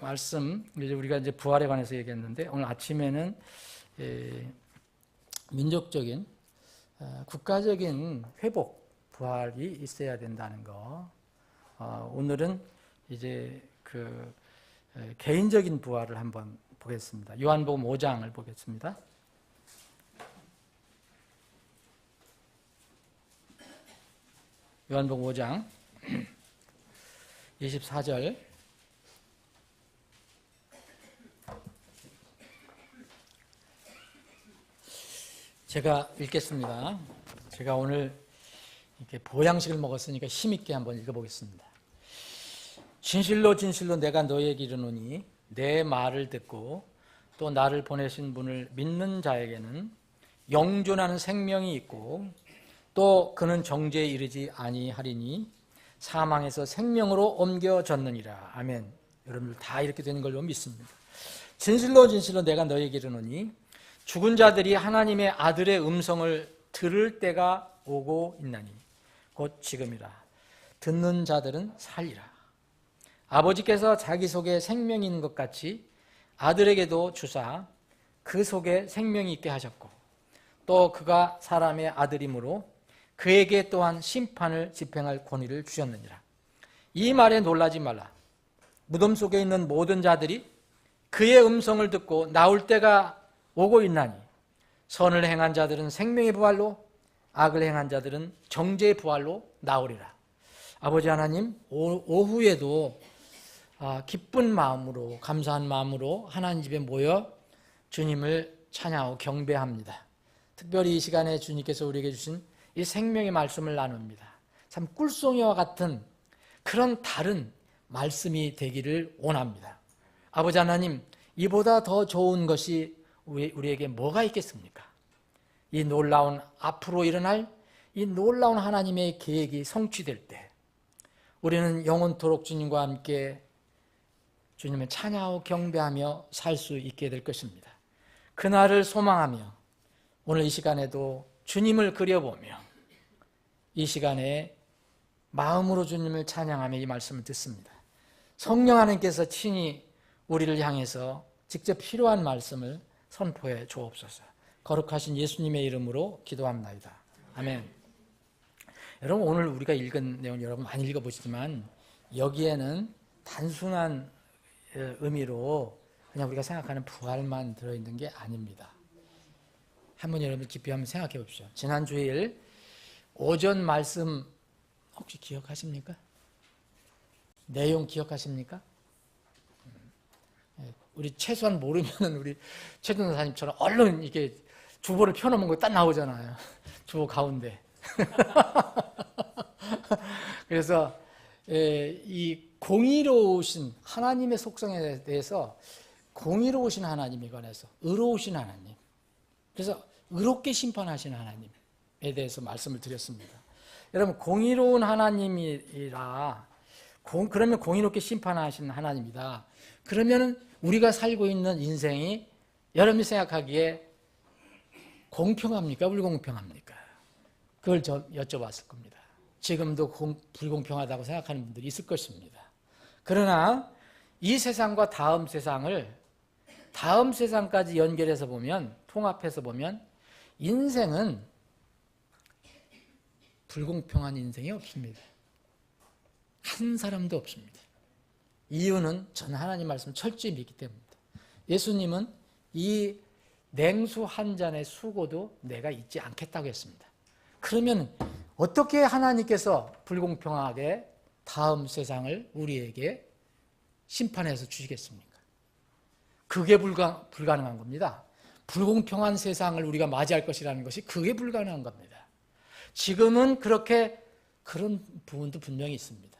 말씀, 이제 우리가 이제 부활에 관해서 얘기했는데, 오늘 아침에는 민족적인, 국가적인 회복, 부활이 있어야 된다는 거. 오늘은 이제 개인적인 부활을 한번 보겠습니다. 요한복음 5장을 보겠습니다. 요한복음 5장 24절. 제가 읽겠습니다. 제가 오늘 이렇게 보양식을 먹었으니까 힘있게 한번 읽어보겠습니다. 진실로 진실로 내가 너희에게 이르노니 내 말을 듣고 또 나를 보내신 분을 믿는 자에게는 영존하는 생명이 있고 또 그는 정죄에 이르지 아니하리니 사망에서 생명으로 옮겨졌느니라. 아멘. 여러분들 다 이렇게 되는 걸로 믿습니다. 진실로 진실로 내가 너희에게 이르노니 죽은 자들이 하나님의 아들의 음성을 들을 때가 오고 있나니 곧 지금이라. 듣는 자들은 살리라. 아버지께서 자기 속에 생명이 있는 것 같이 아들에게도 주사 그 속에 생명이 있게 하셨고 또 그가 사람의 아들이므로 그에게 또한 심판을 집행할 권위를 주셨느니라. 이 말에 놀라지 말라. 무덤 속에 있는 모든 자들이 그의 음성을 듣고 나올 때가 오고 있나니 선을 행한 자들은 생명의 부활로 악을 행한 자들은 정죄의 부활로 나오리라. 아버지 하나님, 오후에도 기쁜 마음으로 감사한 마음으로 하나님 집에 모여 주님을 찬양하고 경배합니다. 특별히 이 시간에 주님께서 우리에게 주신 이 생명의 말씀을 나눕니다. 참 꿀송이와 같은 그런 다른 말씀이 되기를 원합니다. 아버지 하나님, 이보다 더 좋은 것이 우리에게 뭐가 있겠습니까? 이 놀라운 앞으로 일어날 이 놀라운 하나님의 계획이 성취될 때 우리는 영원토록 주님과 함께 주님을 찬양하고 경배하며 살 수 있게 될 것입니다. 그날을 소망하며 오늘 이 시간에도 주님을 그려보며 이 시간에 마음으로 주님을 찬양하며 이 말씀을 듣습니다. 성령 하나님께서 친히 우리를 향해서 직접 필요한 말씀을 선포해 주옵소서. 거룩하신 예수님의 이름으로 기도합나이다. 아멘. 여러분, 오늘 우리가 읽은 내용 여러분 많이 읽어보시지만 여기에는 단순한 의미로 그냥 우리가 생각하는 부활만 들어있는 게 아닙니다. 한번 여러분 깊이 한번 생각해 보십시오. 지난 주일 오전 말씀 혹시 기억하십니까? 내용 기억하십니까? 우리 최소한 모르면은 우리 최준 선생님처럼 얼른 이렇게 주보를 펴놓은 거 딱 나오잖아요. 주보 가운데. 그래서 이 공의로우신 하나님의 속성에 대해서 공의로우신 하나님에 관해서 의로우신 하나님, 그래서 의롭게 심판하시는 하나님에 대해서 말씀을 드렸습니다. 여러분, 공의로운 하나님이라 그러면 공의롭게 심판하시는 하나님이다. 그러면 우리가 살고 있는 인생이 여러분이 생각하기에 공평합니까? 불공평합니까? 그걸 여쭤봤을 겁니다. 지금도 불공평하다고 생각하는 분들이 있을 것입니다. 그러나 이 세상과 다음 세상을 다음 세상까지 연결해서 보면, 통합해서 보면 인생은 불공평한 인생이 없습니다. 한 사람도 없습니다. 이유는 저는 하나님 말씀을 철저히 믿기 때문입니다. 예수님은 이 냉수 한 잔의 수고도 내가 잊지 않겠다고 했습니다. 그러면 어떻게 하나님께서 불공평하게 다음 세상을 우리에게 심판해서 주시겠습니까? 그게 불가능한 겁니다. 불공평한 세상을 우리가 맞이할 것이라는 것이 그게 불가능한 겁니다. 지금은 그런 부분도 분명히 있습니다.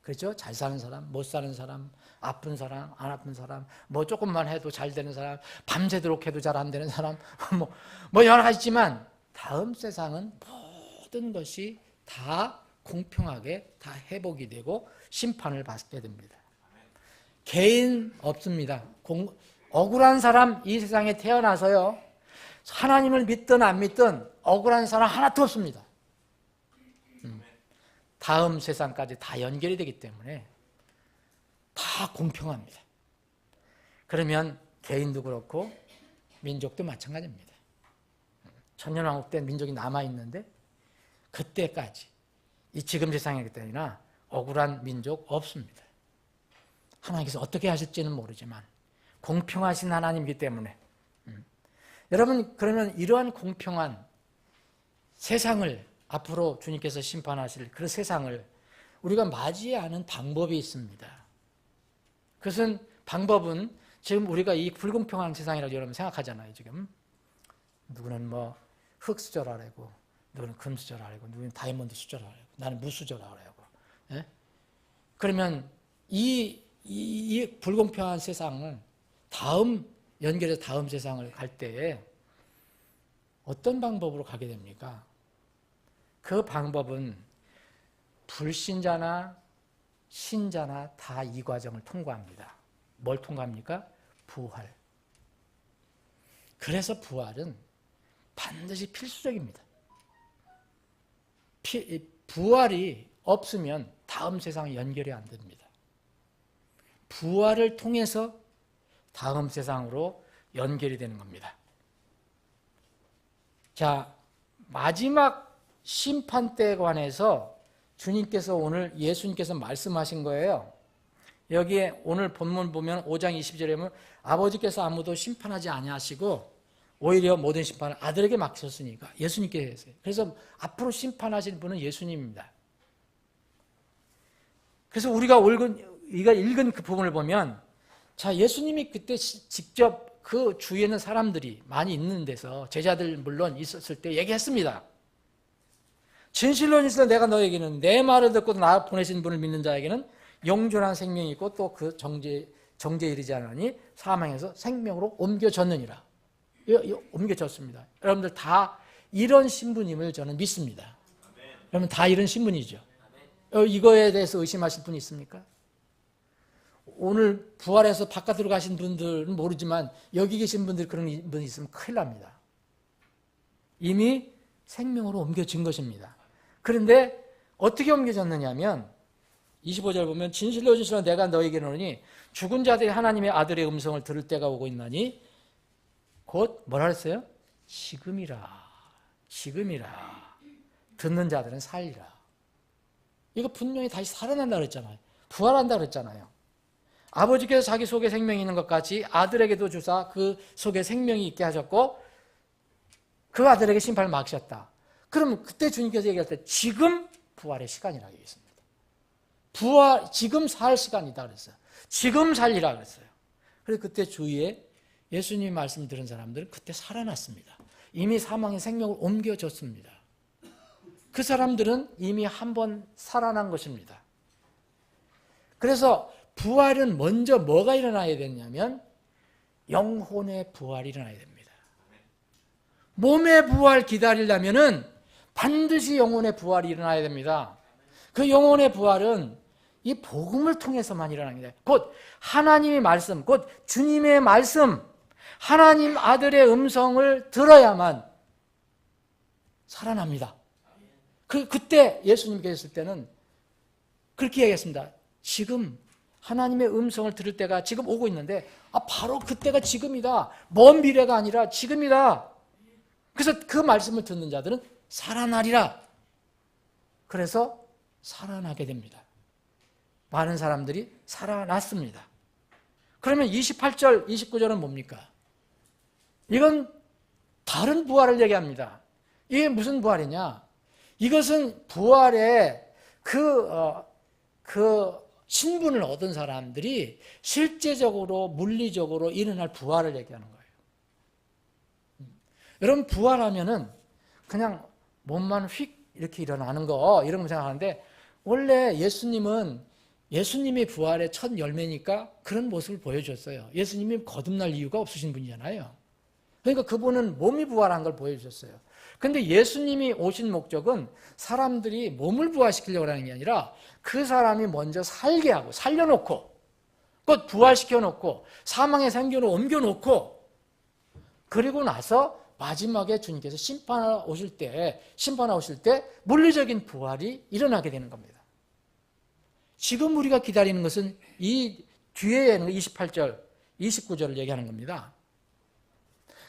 그렇죠? 잘 사는 사람, 못 사는 사람, 아픈 사람, 안 아픈 사람, 뭐 조금만 해도 잘 되는 사람, 밤새도록 해도 잘 안 되는 사람, 뭐 여러 가지 있지만 다음 세상은 모든 것이 다 공평하게 다 회복이 되고 심판을 받게 됩니다. 개인 없습니다. 억울한 사람 이 세상에 태어나서요, 하나님을 믿든 안 믿든 억울한 사람 하나도 없습니다. 다음 세상까지 다 연결이 되기 때문에 다 공평합니다. 그러면 개인도 그렇고 민족도 마찬가지입니다. 천년왕국 때 민족이 남아있는데 그때까지 이 지금 세상이기 때문에 억울한 민족 없습니다. 하나님께서 어떻게 하실지는 모르지만 공평하신 하나님이기 때문에 여러분, 그러면 이러한 공평한 세상을 앞으로 주님께서 심판하실 그 세상을 우리가 맞이하는 방법이 있습니다. 그것은 방법은 지금 우리가 이 불공평한 세상이라고 여러분 생각하잖아요. 지금 누구는 뭐 흙수저라고, 누구는 금수저라고, 누구는 다이아몬드 수저라고, 나는 무수저라고. 예? 그러면 이 불공평한 세상을 연결해서 다음 세상을 갈 때에 어떤 방법으로 가게 됩니까? 그 방법은 불신자나 신자나 다 이 과정을 통과합니다. 뭘 통과합니까? 부활. 그래서 부활은 반드시 필수적입니다. 부활이 없으면 다음 세상에 연결이 안 됩니다. 부활을 통해서 다음 세상으로 연결이 되는 겁니다. 자, 마지막 심판 때에 관해서 주님께서 오늘 예수님께서 말씀하신 거예요. 여기에 오늘 본문 보면 5장 20절에 보면 아버지께서 아무도 심판하지 아니하시고 오히려 모든 심판을 아들에게 맡기셨으니까 예수님께 했어요. 그래서 앞으로 심판하실 분은 예수님입니다. 그래서 우리가 읽은 그 부분을 보면 자, 예수님이 그때 직접 그 주위에는 사람들이 많이 있는 데서 제자들 물론 있었을 때 얘기했습니다. 진실로 진실로 내가 너에게는 내 말을 듣고 나 보내신 분을 믿는 자에게는 영존한 생명이 있고 또 그 정죄에 이르지 않으니 사망에서 생명으로 옮겨졌느니라. 옮겨졌습니다. 여러분들 다 이런 신분임을 저는 믿습니다. 여러분 다 이런 신분이죠. 이거에 대해서 의심하실 분이 있습니까? 오늘 부활해서 바깥으로 가신 분들은 모르지만 여기 계신 분들 그런 분이 있으면 큰일 납니다. 이미 생명으로 옮겨진 것입니다. 그런데 어떻게 옮겨졌느냐 하면 25절 보면 진실로 진실로 내가 너에게 이르노니 죽은 자들이 하나님의 아들의 음성을 들을 때가 오고 있나니 곧 뭐라 했어요? 지금이라. 듣는 자들은 살리라. 이거 분명히 다시 살아난다 그랬잖아요. 부활한다 그랬잖아요. 아버지께서 자기 속에 생명이 있는 것 같이 아들에게도 주사 그 속에 생명이 있게 하셨고 그 아들에게 심판을 맡기셨다. 그러면 그때 주님께서 얘기할 때 지금 부활의 시간이라고 얘기했습니다. 지금 살 시간이다 그랬어요. 지금 살리라 그랬어요. 그래서 그때 주위에 예수님이 말씀 들은 사람들은 그때 살아났습니다. 이미 사망의 생명을 옮겨줬습니다. 그 사람들은 이미 한 번 살아난 것입니다. 그래서 부활은 먼저 뭐가 일어나야 되냐면 영혼의 부활이 일어나야 됩니다. 몸의 부활 기다리려면은 반드시 영혼의 부활이 일어나야 됩니다. 그 영혼의 부활은 이 복음을 통해서만 일어납니다. 곧 하나님의 말씀, 곧 주님의 말씀, 하나님 아들의 음성을 들어야만 살아납니다. 그때 예수님께서 있을 때는 그렇게 얘기했습니다. 지금 하나님의 음성을 들을 때가 지금 오고 있는데 바로 그때가 지금이다. 먼 미래가 아니라 지금이다. 그래서 그 말씀을 듣는 자들은 살아나리라. 그래서 살아나게 됩니다. 많은 사람들이 살아났습니다. 그러면 28절, 29절은 뭡니까? 이건 다른 부활을 얘기합니다. 이게 무슨 부활이냐? 이것은 부활의 그 신분을 얻은 사람들이 실제적으로 물리적으로 일어날 부활을 얘기하는 거예요. 여러분 부활하면은 그냥 몸만 휙 이렇게 일어나는 거 이런 거 생각하는데 원래 예수님이 부활의 첫 열매니까 그런 모습을 보여줬어요. 예수님이 거듭날 이유가 없으신 분이잖아요. 그러니까 그분은 몸이 부활한 걸 보여주셨어요. 그런데 예수님이 오신 목적은 사람들이 몸을 부활시키려고 하는 게 아니라 그 사람이 먼저 살게 하고 살려놓고 곧 부활시켜놓고 사망의 생명으로 옮겨놓고 그리고 나서 마지막에 주님께서 심판하러 오실 때 물리적인 부활이 일어나게 되는 겁니다. 지금 우리가 기다리는 것은 이 뒤에 있는 28절, 29절을 얘기하는 겁니다.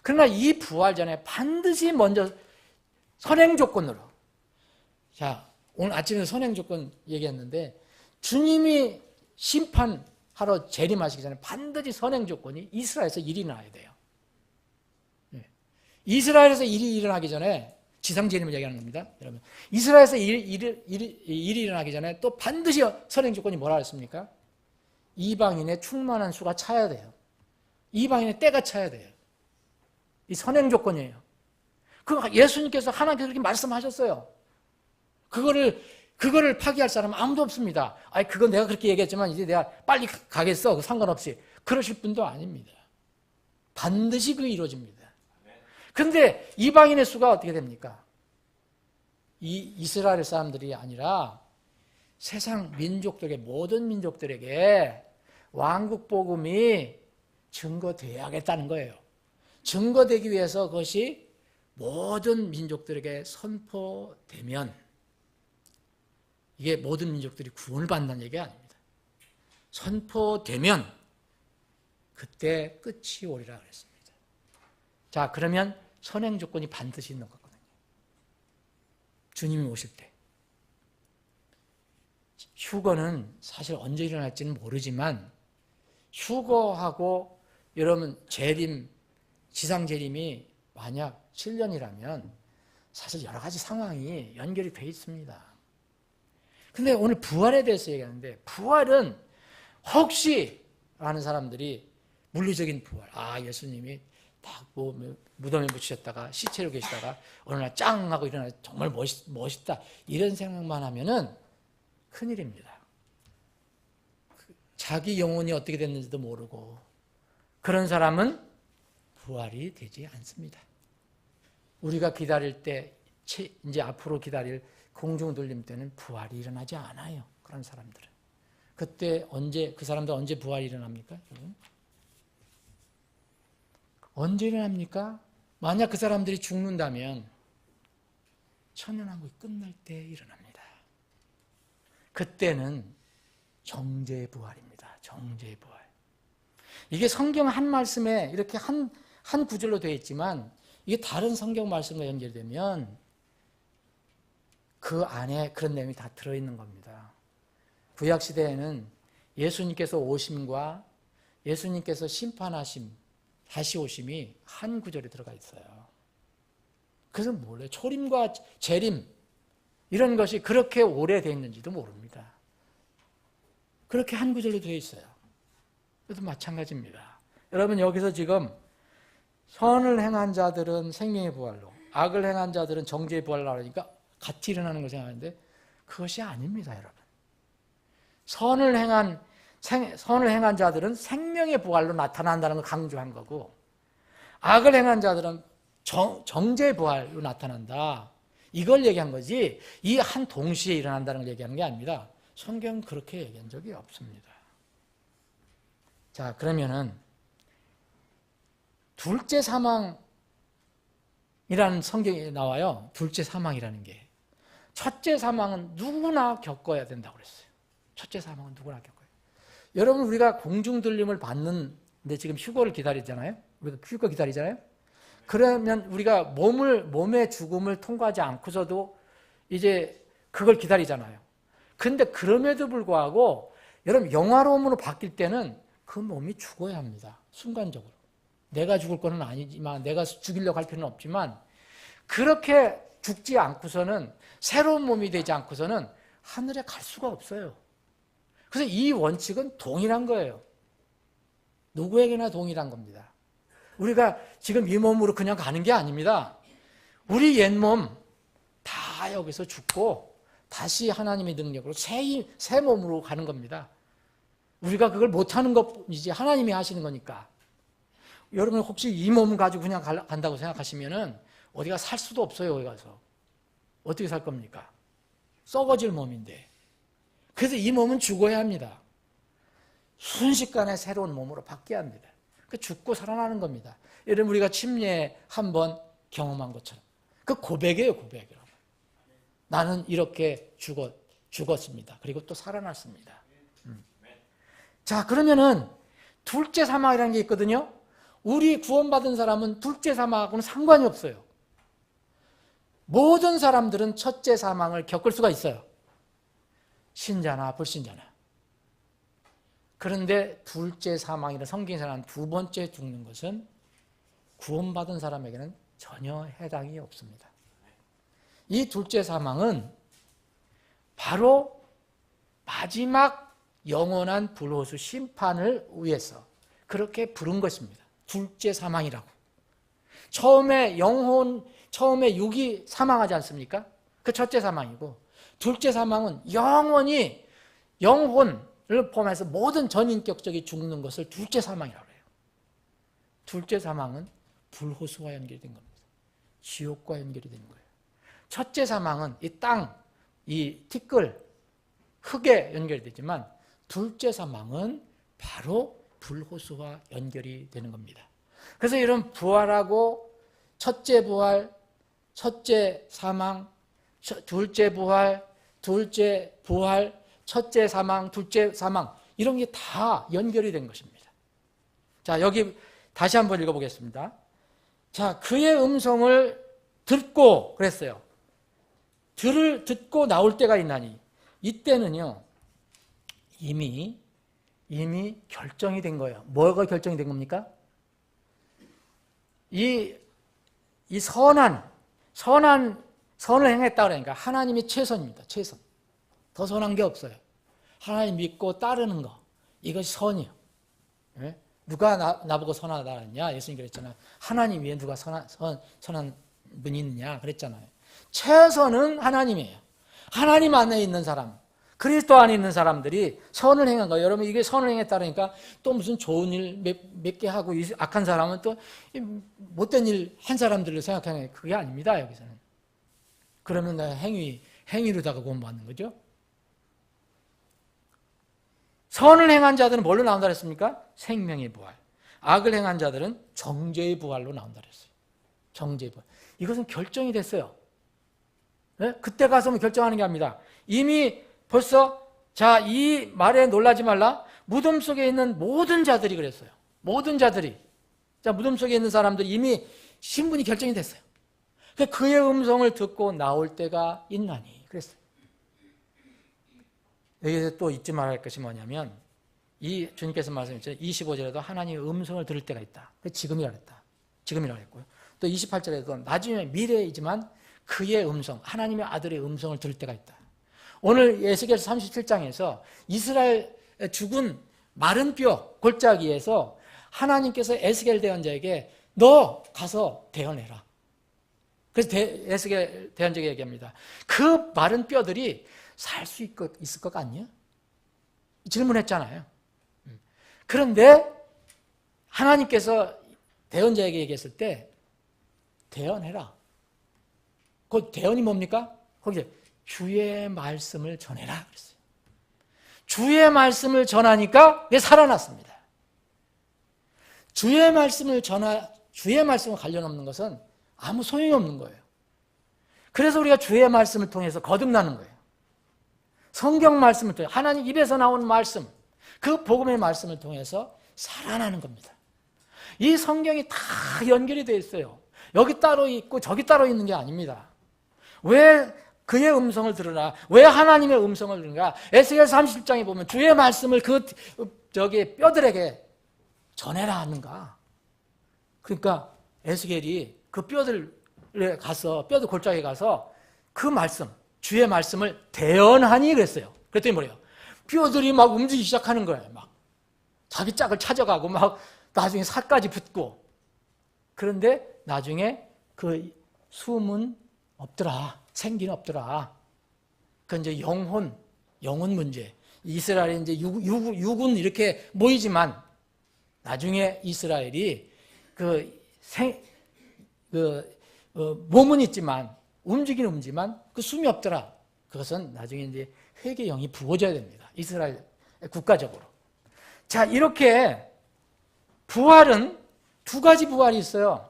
그러나 이 부활 전에 반드시 먼저 선행 조건으로. 자, 오늘 아침에 선행 조건 얘기했는데 주님이 심판하러 재림하시기 전에 반드시 선행 조건이 이스라엘에서 일이 나야 돼요. 이스라엘에서 일이 일어나기 전에 지상 재림을 얘기하는 겁니다. 여러분, 이스라엘에서 일이 일어나기 전에 또 반드시 선행 조건이 뭐라 했습니까? 이방인의 충만한 수가 차야 돼요. 이방인의 때가 차야 돼요. 이 선행 조건이에요. 그 예수님께서 하나님께서 그렇게 말씀하셨어요. 그거를 파기할 사람은 아무도 없습니다. 아니, 그건 내가 그렇게 얘기했지만 이제 내가 빨리 가겠어. 상관없이. 그러실 분도 아닙니다. 반드시 그게 이루어집니다. 근데 이방인의 수가 어떻게 됩니까? 이 이스라엘 사람들이 아니라 세상 민족들에게, 모든 민족들에게 왕국 복음이 증거되어야겠다는 거예요. 증거되기 위해서 그것이 모든 민족들에게 선포되면 이게 모든 민족들이 구원을 받는다는 얘기가 아닙니다. 선포되면 그때 끝이 오리라 그랬습니다. 자, 그러면 선행 조건이 반드시 있는 거거든요. 주님이 오실 때. 휴거는 사실 언제 일어날지는 모르지만 휴거하고 여러분 재림, 지상 재림이 만약 7년이라면 사실 여러 가지 상황이 연결이 되어 있습니다. 근데 오늘 부활에 대해서 얘기하는데 부활은 혹시 라는 사람들이 물리적인 부활. 아, 예수님이 딱 무덤에 묻히셨다가 시체로 계시다가 어느 날 짱 하고 일어나 정말 멋있다. 이런 생각만 하면은 큰일입니다. 자기 영혼이 어떻게 됐는지도 모르고 그런 사람은 부활이 되지 않습니다. 우리가 기다릴 때 이제 앞으로 기다릴 공중 돌림 때는 부활이 일어나지 않아요. 그런 사람들은. 그때 그 사람들 언제 부활이 일어납니까? 언제 일어납니까? 만약 그 사람들이 죽는다면 천년왕국이 끝날 때 일어납니다. 그때는 정죄의 부활입니다. 정죄의 부활. 이게 성경 한 말씀에 이렇게 한 구절로 되어 있지만 이게 다른 성경 말씀과 연결되면 그 안에 그런 내용이 다 들어있는 겁니다. 구약시대에는 예수님께서 오심과 예수님께서 심판하심, 다시 오심이 한 구절에 들어가 있어요. 그래서 몰라요. 초림과 재림 이런 것이 그렇게 오래되어 있는지도 모릅니다. 그렇게 한 구절로 되어 있어요. 그래도 마찬가지입니다. 여러분 여기서 지금 선을 행한 자들은 생명의 부활로, 악을 행한 자들은 정죄의 부활로 하니까 같이 일어나는 걸 생각하는데 그것이 아닙니다, 여러분. 선을 행한 자들은 생명의 부활로 나타난다는 걸 강조한 거고, 악을 행한 자들은 정죄의 부활로 나타난다. 이걸 얘기한 거지, 이 한 동시에 일어난다는 걸 얘기하는 게 아닙니다. 성경은 그렇게 얘기한 적이 없습니다. 자, 그러면은 둘째 사망이라는 성경에 나와요. 둘째 사망이라는 게. 첫째 사망은 누구나 겪어야 된다고 그랬어요. 첫째 사망은 누구나 겪어요. 여러분, 우리가 공중들림을 받는데 지금 휴거를 기다리잖아요. 우리가 휴거 기다리잖아요. 그러면 우리가 몸의 죽음을 통과하지 않고서도 이제 그걸 기다리잖아요. 근데 그럼에도 불구하고 여러분 영화로움으로 바뀔 때는 그 몸이 죽어야 합니다. 순간적으로. 내가 죽을 거는 아니지만, 내가 죽이려고 할 필요는 없지만, 그렇게 죽지 않고서는, 새로운 몸이 되지 않고서는 하늘에 갈 수가 없어요. 그래서 이 원칙은 동일한 거예요. 누구에게나 동일한 겁니다. 우리가 지금 이 몸으로 그냥 가는 게 아닙니다. 우리 옛몸 다 여기서 죽고 다시 하나님의 능력으로 새 몸으로 가는 겁니다. 우리가 그걸 못하는 것이지 하나님이 하시는 거니까. 여러분 혹시 이 몸을 가지고 그냥 간다고 생각하시면은 어디가 살 수도 없어요. 거기 가서 어떻게 살 겁니까? 썩어질 몸인데. 그래서 이 몸은 죽어야 합니다. 순식간에 새로운 몸으로 바뀌어야 합니다. 그 죽고 살아나는 겁니다. 여러분 우리가 침례 한번 경험한 것처럼 그 고백이에요. 고백. 나는 이렇게 죽었습니다. 그리고 또 살아났습니다. 자, 그러면은 둘째 사망이라는 게 있거든요. 우리 구원받은 사람은 둘째 사망하고는 상관이 없어요. 모든 사람들은 첫째 사망을 겪을 수가 있어요. 신자나 불신자나. 그런데 둘째 사망이나 성경에 말하는 두 번째 죽는 것은 구원받은 사람에게는 전혀 해당이 없습니다. 이 둘째 사망은 바로 마지막 영원한 불호수 심판을 위해서 그렇게 부른 것입니다. 둘째 사망이라고. 처음에 육이 사망하지 않습니까? 그 첫째 사망이고, 둘째 사망은 영원히 영혼을 포함해서 모든 전인격적이 죽는 것을 둘째 사망이라고 해요. 둘째 사망은 불호수와 연결된 겁니다. 지옥과 연결이 되는 거예요. 첫째 사망은 이 땅, 이 티끌, 흙에 연결되지만 둘째 사망은 바로 불호수와 연결이 되는 겁니다. 그래서 이런 부활하고 첫째 부활, 첫째 사망, 둘째 부활, 첫째 사망, 둘째 사망, 이런 게 다 연결이 된 것입니다. 자, 여기 다시 한번 읽어보겠습니다. 자, 그의 음성을 듣고 그랬어요. 듣고 나올 때가 있나니, 이때는요 이미 결정이 된 거예요. 뭐가 결정이 된 겁니까? 이 선을 행했다 그러니까 하나님이 최선입니다. 최선. 더 선한 게 없어요. 하나님 믿고 따르는 거, 이것이 선이에요. 네? 누가 나보고 선하다 그랬냐? 예수님 그랬잖아요. 하나님 위에 누가 선한 분이 있느냐 그랬잖아요. 최선은 하나님이에요. 하나님 안에 있는 사람, 그리스도 안에 있는 사람들이 선을 행한 거예요. 여러분, 이게 선을 행했다 그러니까 또 무슨 좋은 일 몇 개 하고, 악한 사람은 또 못된 일 한 사람들을 생각하는 게 그게 아닙니다. 여기서는. 그러면 내가 행위로다가 구원받는 거죠. 선을 행한 자들은 뭘로 나온다 그랬습니까? 생명의 부활. 악을 행한 자들은 정죄의 부활로 나온다 그랬어요. 정죄의 부활. 이것은 결정이 됐어요. 네? 그때 가서 결정하는 게 아닙니다. 이미 벌써, 자, 이 말에 놀라지 말라. 무덤 속에 있는 모든 자들이 그랬어요. 모든 자들이. 자, 무덤 속에 있는 사람들이 이미 신분이 결정이 됐어요. 그의 음성을 듣고 나올 때가 있나니 그랬어요. 여기서 또 잊지 말아야 할 것이 뭐냐면, 이 주님께서 말씀하셨죠. 25절에도 하나님의 음성을 들을 때가 있다. 지금이라 그랬다. 지금이라 그랬고요. 또 28절에도 나중에 미래이지만 그의 음성, 하나님의 아들의 음성을 들을 때가 있다. 오늘 에스겔 37장에서 이스라엘 죽은 마른 뼈 골짜기에서 하나님께서 에스겔 대언자에게 너 가서 대언해라. 그래서 에스겔 대언자에게 얘기합니다. 그 마른 뼈들이 살 수 있을 것 같냐? 질문했잖아요. 그런데 하나님께서 대언자에게 얘기했을 때 대언해라. 그 대언이 뭡니까? 거기에 주의 말씀을 전해라 그랬어요. 주의 말씀을 전하니까 그게 살아났습니다. 주의 말씀과 관련 없는 것은 아무 소용이 없는 거예요. 그래서 우리가 주의 말씀을 통해서 거듭나는 거예요. 성경 말씀을 통해 하나님 입에서 나온 말씀, 그 복음의 말씀을 통해서 살아나는 겁니다. 이 성경이 다 연결이 되어 있어요. 여기 따로 있고 저기 따로 있는 게 아닙니다. 왜 그의 음성을 들으라? 왜 하나님의 음성을 들으라? 에스겔 30장에 보면 주의 말씀을 뼈들에게 전해라 하는가? 그러니까 에스겔이 그 뼈들 골짜기에 가서 그 말씀, 주의 말씀을 대언하니 그랬어요. 그랬더니 뭐래요? 뼈들이 막 움직이기 시작하는 거예요. 막 자기 짝을 찾아가고 막 나중에 살까지 붙고. 그런데 나중에 그 숨은 없더라. 생기는 없더라. 그 이제 영혼 문제. 이스라엘이 이제 육은 이렇게 모이지만 나중에 이스라엘이 몸은 있지만 움직이는 움직이지만 그 숨이 없더라. 그것은 나중에 이제 회개의 영이 부어져야 됩니다. 이스라엘 국가적으로. 자, 이렇게 부활은 두 가지 부활이 있어요.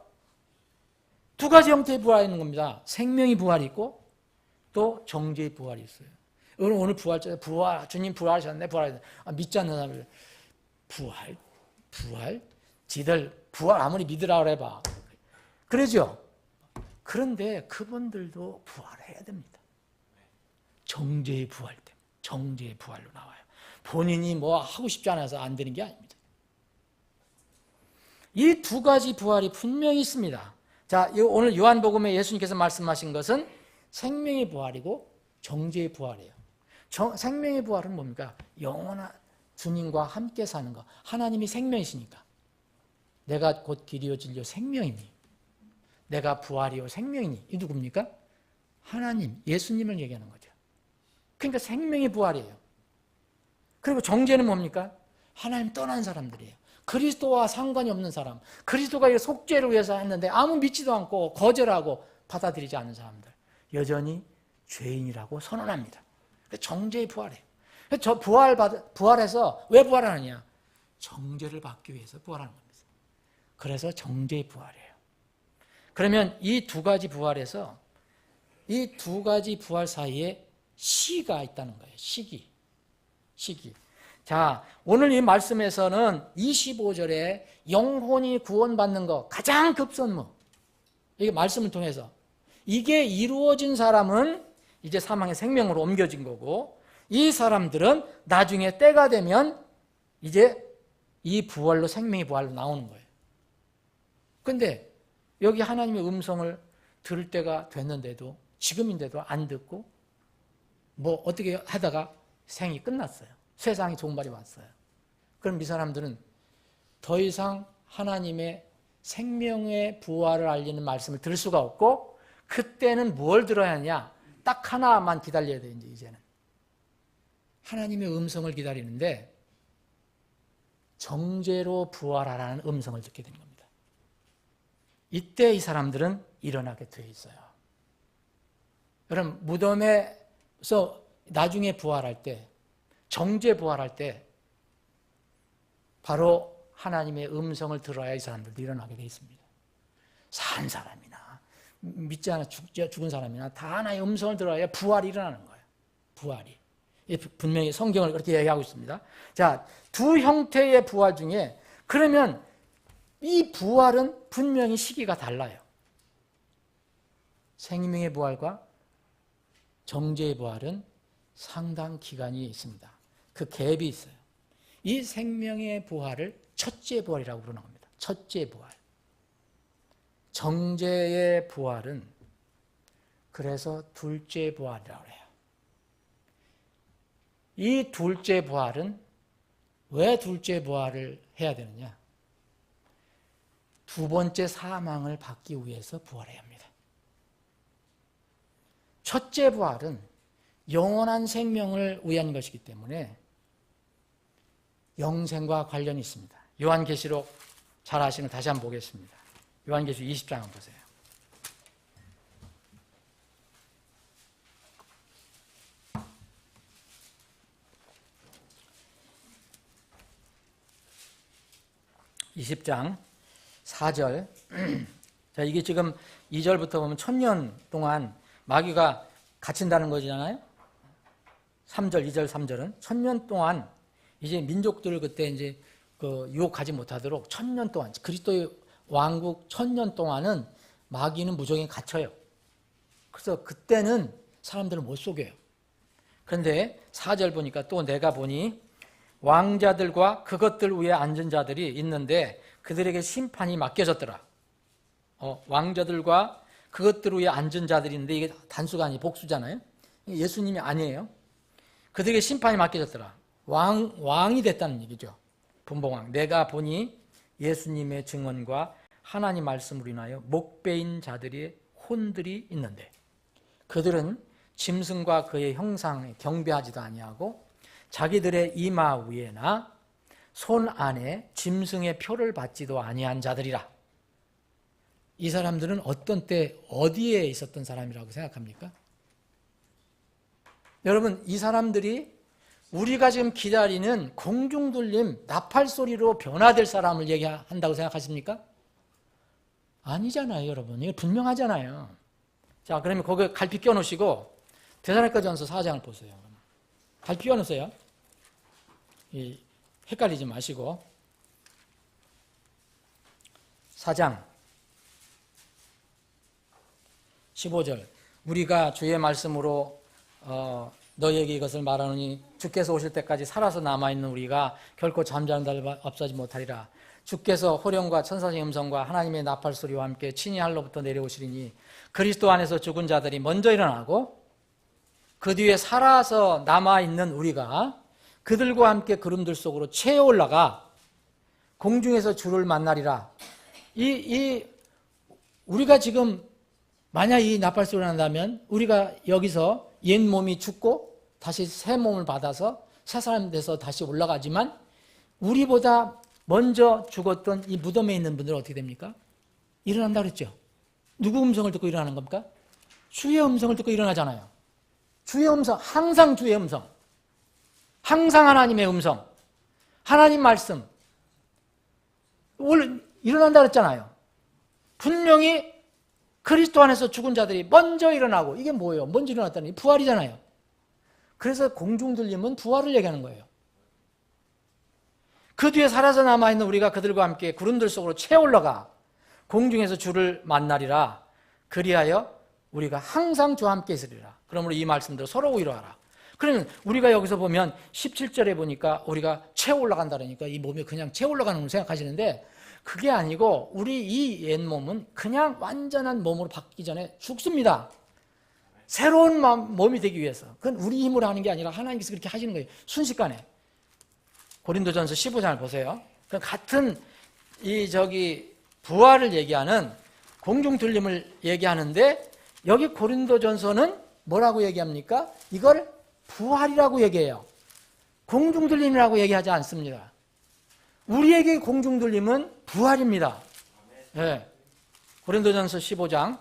두 가지 형태의 부활이 있는 겁니다. 생명의 부활이 있고 또 정죄의 부활이 있어요. 오늘 부활절 주님 부활하셨네. 믿지 않는 사람들 부활? 지들 부활 아무리 믿으라 그래봐. 그러죠? 그런데 그분들도 부활해야 됩니다. 정죄의 부활 때문에. 정죄의 부활로 나와요. 본인이 뭐 하고 싶지 않아서 안 되는 게 아닙니다. 이 두 가지 부활이 분명히 있습니다. 자, 오늘 요한복음에 예수님께서 말씀하신 것은 생명의 부활이고 정죄의 부활이에요. 생명의 부활은 뭡니까? 영원한 주님과 함께 사는 것. 하나님이 생명이시니까. 내가 곧 길이요 진리요 생명이니. 내가 부활이요 생명이니. 이 누굽니까? 하나님, 예수님을 얘기하는 거죠. 그러니까 생명의 부활이에요. 그리고 정죄는 뭡니까? 하나님 떠난 사람들이에요. 그리스도와 상관이 없는 사람. 그리스도가 이 속죄를 위해서 했는데 아무 믿지도 않고 거절하고 받아들이지 않는 사람들. 여전히 죄인이라고 선언합니다. 정죄의 부활이에요. 저 부활해서 왜 부활하느냐? 정죄를 받기 위해서 부활하는 겁니다. 그래서 정죄의 부활이에요. 그러면 이 두 가지 부활에서 이 두 가지 부활 사이에 시가 있다는 거예요. 시기. 자, 오늘 이 말씀에서는 25절에 영혼이 구원받는 것, 가장 급선무. 이게 말씀을 통해서. 이게 이루어진 사람은 이제 사망의 생명으로 옮겨진 거고, 이 사람들은 나중에 때가 되면 이제 이 부활로 생명의 부활로 나오는 거예요. 근데 여기 하나님의 음성을 들을 때가 됐는데도, 지금인데도 안 듣고, 뭐 어떻게 하다가 생이 끝났어요. 세상에 좋은 말이 왔어요. 그럼 이 사람들은 더 이상 하나님의 생명의 부활을 알리는 말씀을 들을 수가 없고, 그때는 뭘 들어야 하냐? 딱 하나만 기다려야 돼요, 이제는. 하나님의 음성을 기다리는데, 정죄로 부활하라는 음성을 듣게 되는 겁니다. 이때 이 사람들은 일어나게 되어 있어요. 여러분, 무덤에서 나중에 부활할 때, 정죄 부활할 때 바로 하나님의 음성을 들어야 이 사람들도 일어나게 되어 있습니다. 산 사람이나 믿지 않아 죽은 사람이나 다 하나의 음성을 들어야 부활이 일어나는 거예요. 부활이. 분명히 성경을 그렇게 얘기하고 있습니다. 자, 두 형태의 부활 중에 그러면 이 부활은 분명히 시기가 달라요. 생명의 부활과 정죄의 부활은 상당 기간이 있습니다. 그 갭이 있어요. 이 생명의 부활을 첫째 부활이라고 부르는 겁니다. 첫째 부활. 정죄의 부활은 그래서 둘째 부활이라고 해요. 이 둘째 부활은 왜 둘째 부활을 해야 되느냐? 두 번째 사망을 받기 위해서 부활해야 합니다. 첫째 부활은 영원한 생명을 위한 것이기 때문에 영생과 관련이 있습니다. 요한계시록 잘 아시는 거 다시 한번 보겠습니다. 요한계시록 20장 한번 보세요. (20장) 4절. 자, 이게 지금 2절부터 보면 1000년 동안 마귀가 갇힌다는 거잖아요. 3절, 2절, 3절은 1000년 동안 이제 민족들을 그때 이제 그 유혹하지 못하도록 1000년 동안 그리스도의 왕국 1000년 동안은 마귀는 무조건 갇혀요. 그래서 그때는 사람들을 못 속여요. 그런데 4절 보니까 또 내가 보니 왕자들과 그것들 위에 앉은 자들이 있는데 그들에게 심판이 맡겨졌더라. 왕자들과 그것들 위에 앉은 자들이 있는데 이게 단수가 아니고 복수잖아요. 예수님이 아니에요. 그들에게 심판이 맡겨졌더라. 왕이 됐다는 얘기죠. 분봉왕. 내가 보니 예수님의 증언과 하나님 말씀으로 인하여 목배인 자들의 혼들이 있는데 그들은 짐승과 그의 형상에 경배하지도 아니하고 자기들의 이마 위에나 손 안에 짐승의 표를 받지도 아니한 자들이라. 이 사람들은 어떤 때 어디에 있었던 사람이라고 생각합니까? 여러분, 이 사람들이 우리가 지금 기다리는 공중들림 나팔 소리로 변화될 사람을 얘기한다고 생각하십니까? 아니잖아요, 여러분. 이게 분명하잖아요. 자, 그러면 거기에 갈피 껴놓으시고 데살로니가전서 4장을 보세요. 갈피 껴놓으세요. 이 헷갈리지 마시고 4장 15절 우리가 주의 말씀으로 너희에게 이것을 말하노니 주께서 오실 때까지 살아서 남아있는 우리가 결코 잠자는 날 앞서지 못하리라. 주께서 호령과 천사의 음성과 하나님의 나팔 소리와 함께 친히 하늘로부터 내려오시리니 그리스도 안에서 죽은 자들이 먼저 일어나고 그 뒤에 살아서 남아있는 우리가 그들과 함께 구름들 속으로 채어 올라가 공중에서 주를 만나리라. 우리가 지금 만약 이 나팔 소리가 난다면 우리가 여기서 옛 몸이 죽고 다시 새 몸을 받아서 새 사람 돼서 다시 올라가지만 우리보다 먼저 죽었던 이 무덤에 있는 분들은 어떻게 됩니까? 일어난다 그랬죠. 누구 음성을 듣고 일어나는 겁니까? 주의 음성을 듣고 일어나잖아요. 주의 음성, 항상 주의 음성, 항상 하나님의 음성, 하나님 말씀 원래 일어난다 그랬잖아요. 분명히 그리스도 안에서 죽은 자들이 먼저 일어나고, 이게 뭐예요? 먼저 일어났다는 게 부활이잖아요. 그래서 공중 들림은 부활을 얘기하는 거예요. 그 뒤에 살아서 남아있는 우리가 그들과 함께 구름들 속으로 채 올라가 공중에서 주를 만나리라. 그리하여 우리가 항상 주와 함께 있으리라. 그러므로 이 말씀대로 서로 위로하라. 그러면 우리가 여기서 보면 17절에 보니까 우리가 채 올라간다 그러니까 이 몸이 그냥 채 올라가는 걸 생각하시는데 그게 아니고 우리 이 옛 몸은 그냥 완전한 몸으로 바뀌기 전에 죽습니다. 새로운 몸이 되기 위해서. 그건 우리 힘으로 하는 게 아니라 하나님께서 그렇게 하시는 거예요. 순식간에. 고린도전서 15장을 보세요. 같은 부활을 얘기하는 공중 들림을 얘기하는데 여기 고린도전서는 뭐라고 얘기합니까? 이걸 부활이라고 얘기해요. 공중 들림이라고 얘기하지 않습니다. 우리에게 공중 들림은 부활입니다. 네. 고린도전서 15장.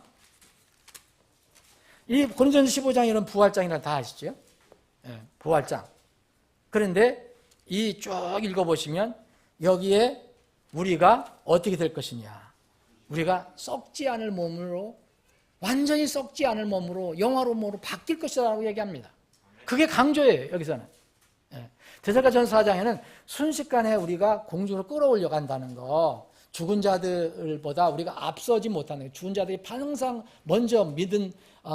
이 고린도전서 15장에는 부활장이라는 다 아시죠? 네. 부활장. 그런데 이 쭉 읽어보시면 여기에 우리가 어떻게 될 것이냐. 우리가 썩지 않을 몸으로, 완전히 썩지 않을 몸으로 영화로운 몸으로 바뀔 것이라고 얘기합니다. 그게 강조예요. 여기서는. 데살로니가전서 4장에는 순식간에 우리가 공중으로 끌어올려 간다는 거, 죽은 자들보다 우리가 앞서지 못하는 거, 죽은 자들이 항상 먼저 믿은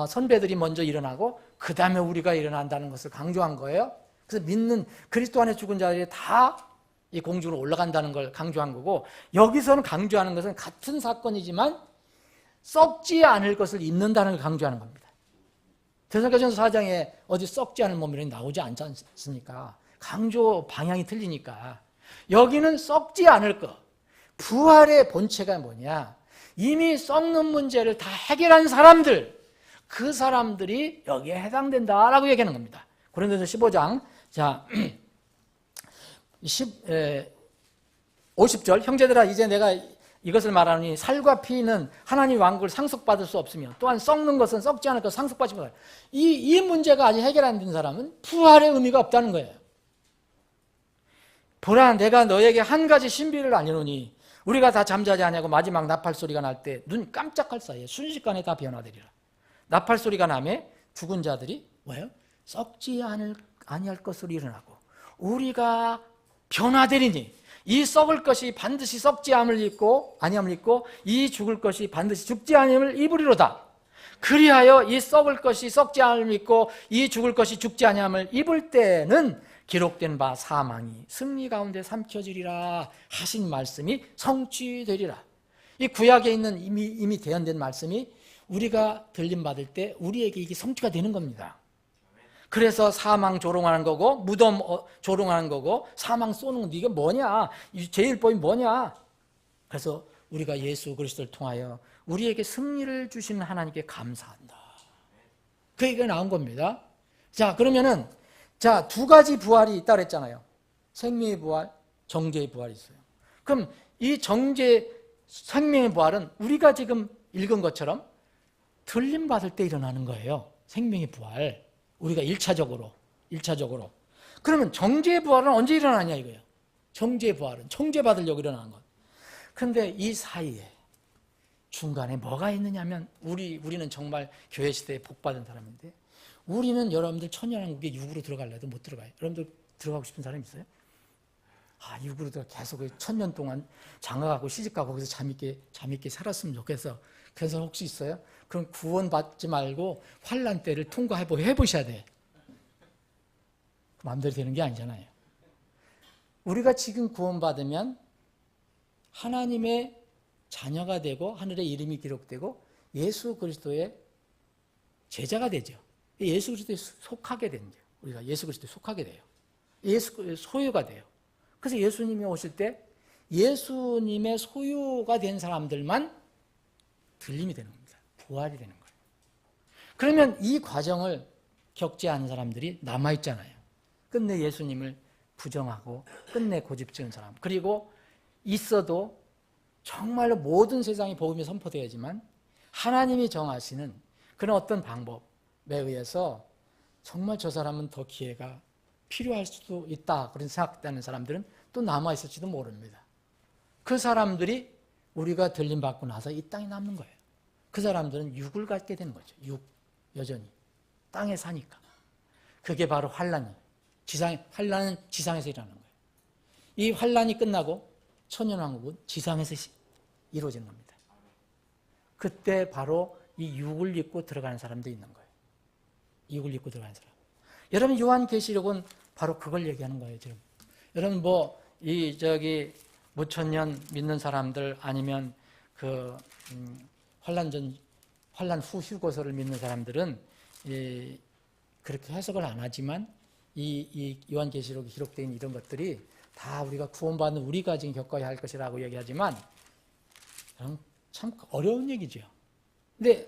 선배들이 먼저 일어나고 그 다음에 우리가 일어난다는 것을 강조한 거예요. 그래서 믿는 그리스도 안에 죽은 자들이 다 이 공중으로 올라간다는 걸 강조한 거고, 여기서는 강조하는 것은 같은 사건이지만 썩지 않을 것을 입는다는 걸 강조하는 겁니다. 데살로니가전서 4장에 어디 썩지 않을 몸이라니 나오지 않지 않습니까? 강조 방향이 틀리니까. 여기는 썩지 않을 것. 부활의 본체가 뭐냐? 이미 썩는 문제를 다 해결한 사람들, 그 사람들이 여기에 해당된다라고 얘기하는 겁니다. 고린도전서 15장 자 50절 형제들아 이제 내가 이것을 말하니 살과 피는 하나님 왕국을 상속받을 수 없으며 또한 썩는 것은 썩지 않을 것 상속받지 못하라. 이 문제가 아직 해결 안 된 사람은 부활의 의미가 없다는 거예요. 보라 내가 너에게 한 가지 신비를 알려노니 우리가 다 잠자지 아니하고 마지막 나팔 소리가 날 때 눈 깜짝할 사이에 순식간에 다 변화되리라. 나팔 소리가 나매 죽은 자들이 뭐예요? 썩지 아니할 것으로 일어나고 우리가 변화되리니 이 썩을 것이 반드시 썩지 아니함을 입고 이 죽을 것이 반드시 죽지 아니함을 입으리로다. 그리하여 이 썩을 것이 썩지 아니함을 입고 이 죽을 것이 죽지 아니함을 입을 때는 기록된 바 사망이 승리 가운데 삼켜지리라 하신 말씀이 성취되리라. 이 구약에 있는 이미 대언된 말씀이 우리가 들림받을 때 우리에게 이게 성취가 되는 겁니다. 그래서 사망 조롱하는 거고 무덤 조롱하는 거고 사망 쏘는 건 이게 뭐냐? 제1법이 뭐냐? 그래서 우리가 예수 그리스도를 통하여 우리에게 승리를 주시는 하나님께 감사한다. 그 얘기가 나온 겁니다. 자, 그러면은 자, 두 가지 부활이 있다고 그랬잖아요. 생명의 부활, 정죄의 부활이 있어요. 그럼 이 생명의 부활은 우리가 지금 읽은 것처럼 들림 받을 때 일어나는 거예요. 생명의 부활. 우리가 1차적으로. 그러면 정죄의 부활은 언제 일어나냐 이거예요. 정죄의 부활은 정죄 받으려고 일어나는 것. 그런데 이 사이에 중간에 뭐가 있느냐면 우리는 정말 교회 시대에 복 받은 사람인데 우리는 여러분들 천년왕국에 육으로 들어갈래도 못 들어가요. 여러분들 들어가고 싶은 사람 있어요? 육으로도 계속 1000년 동안 장가가고 시집가고 거기서 잠있게 살았으면 좋겠어. 그래서 혹시 있어요? 그럼 구원받지 말고 환난 때를 해보셔야 돼. 마음대로 되는 게 아니잖아요. 우리가 지금 구원받으면 하나님의 자녀가 되고 하늘에 이름이 기록되고 예수 그리스도의 제자가 되죠. 예수 그리스도에 속하게 된죠. 우리가 예수 그리스도에 속하게 돼요. 예수 소유가 돼요. 그래서 예수님이 오실 때 예수님의 소유가 된 사람들만 들림이 되는 겁니다. 부활이 되는 거예요. 그러면 이 과정을 겪지 않은 사람들이 남아있잖아요. 끝내 예수님을 부정하고 끝내 고집지은 사람, 그리고 있어도 정말로 모든 세상이 복음이 선포되어야지만 하나님이 정하시는 그런 어떤 방법에 의해서 정말 저 사람은 더 기회가 필요할 수도 있다 그런 생각되는 사람들은 또 남아있을지도 모릅니다. 그 사람들이 우리가 들림받고 나서 이 땅에 남는 거예요. 그 사람들은 육을 갖게 되는 거죠. 여전히 땅에 사니까. 그게 바로 환난은 지상에서 일어나는 거예요. 이 환난이 끝나고 천년왕국은 지상에서 이루어지는 겁니다. 그때 바로 이 육을 입고 들어가는 사람도 있는 거예요. 육을 입고 들어가는 사람. 여러분 요한계시록은 바로 그걸 얘기하는 거예요. 지금 여러분 무천년 믿는 사람들 아니면 환난 후 휴거서를 믿는 사람들은 그렇게 해석을 안 하지만 이 요한계시록에 기록된 이런 것들이 다 우리가 구원받는 우리가 지금 겪어야 할 것이라고 얘기하지만 참 어려운 얘기죠. 근데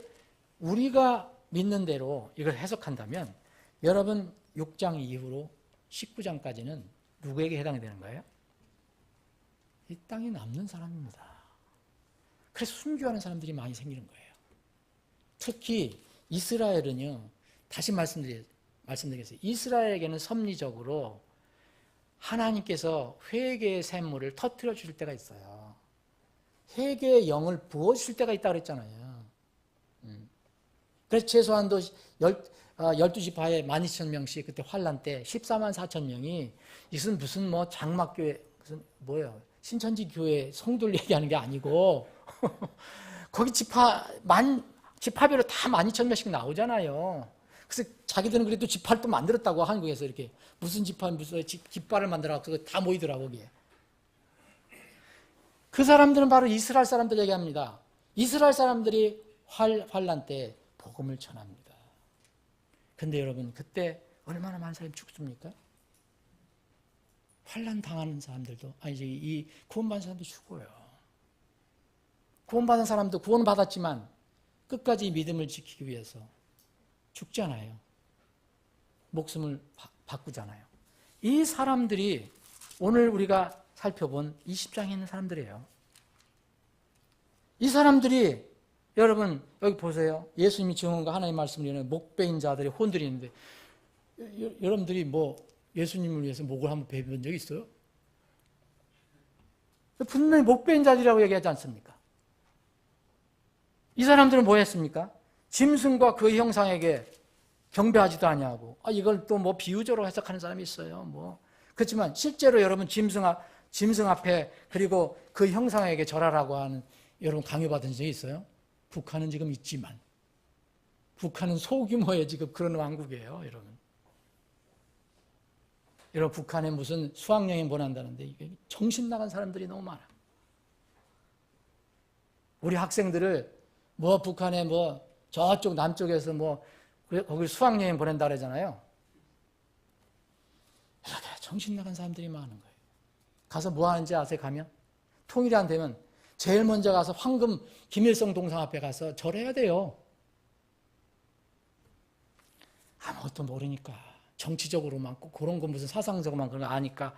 우리가 믿는 대로 이걸 해석한다면 여러분 6장 이후로 19장까지는 누구에게 해당이 되는 거예요? 이 땅에 남는 사람입니다. 그래서 순교하는 사람들이 많이 생기는 거예요. 특히 이스라엘은요, 다시 말씀드리겠어요. 이스라엘에게는 섭리적으로 하나님께서 회개의 샘물을 터뜨려 주실 때가 있어요. 회개의 영을 부어주실 때가 있다고 그랬잖아요. 그래서 최소한도 12지파에 12,000명씩 그때 환란 때 14,400,000명이 이것은 무슨 장막교회 신천지 교회 성도를 얘기하는 게 아니고 거기 지파별로 다 12,000명씩 나오잖아요. 그래서 자기들은 그래도 지파를 또 만들었다고 한국에서 이렇게 무슨 깃발을 만들어서 다 모이더라고 거기에. 그 사람들은 바로 이스라엘 사람들 얘기합니다. 이스라엘 사람들이 환란 때 복음을 전합니다. 근데 여러분 그때 얼마나 많은 사람이 죽습니까? 환난 당하는 사람들도 이 구원받은 사람도 죽어요. 구원받은 사람도 구원을 받았지만 끝까지 믿음을 지키기 위해서 죽잖아요. 목숨을 바꾸잖아요. 이 사람들이 오늘 우리가 살펴본 20장에 있는 사람들이에요. 이 사람들이 여러분 여기 보세요. 예수님이 증언과 하나님의 말씀을 이루는 목베인 자들의 혼들이 있는데 여러분들이 예수님을 위해서 목을 한번 베본 적이 있어요? 분명히 목베인 자들이라고 얘기하지 않습니까? 이 사람들은 뭐 했습니까? 짐승과 그 형상에게 경배하지도 아니하고 이걸 또 비유적으로 해석하는 사람이 있어요. 그렇지만 실제로 여러분 짐승 앞에 그리고 그 형상에게 절하라고 하는 여러분 강요받은 적이 있어요? 북한은 지금 있지만 북한은 소규모의 지금 그런 왕국이에요, 여러분. 여러분 북한에 무슨 수학여행 보낸다는데 이게 정신 나간 사람들이 너무 많아. 우리 학생들을 북한에 저쪽 남쪽에서 거기 수학여행 보낸다 그러잖아요. 이렇게 정신 나간 사람들이 많은 거예요. 가서 뭐 하는지 아세요? 가면 통일이 안 되면 제일 먼저 가서 황금 김일성 동상 앞에 가서 절해야 돼요. 아무것도 모르니까 정치적으로만 그런 거 무슨 사상적으로만 그런 거 아니까.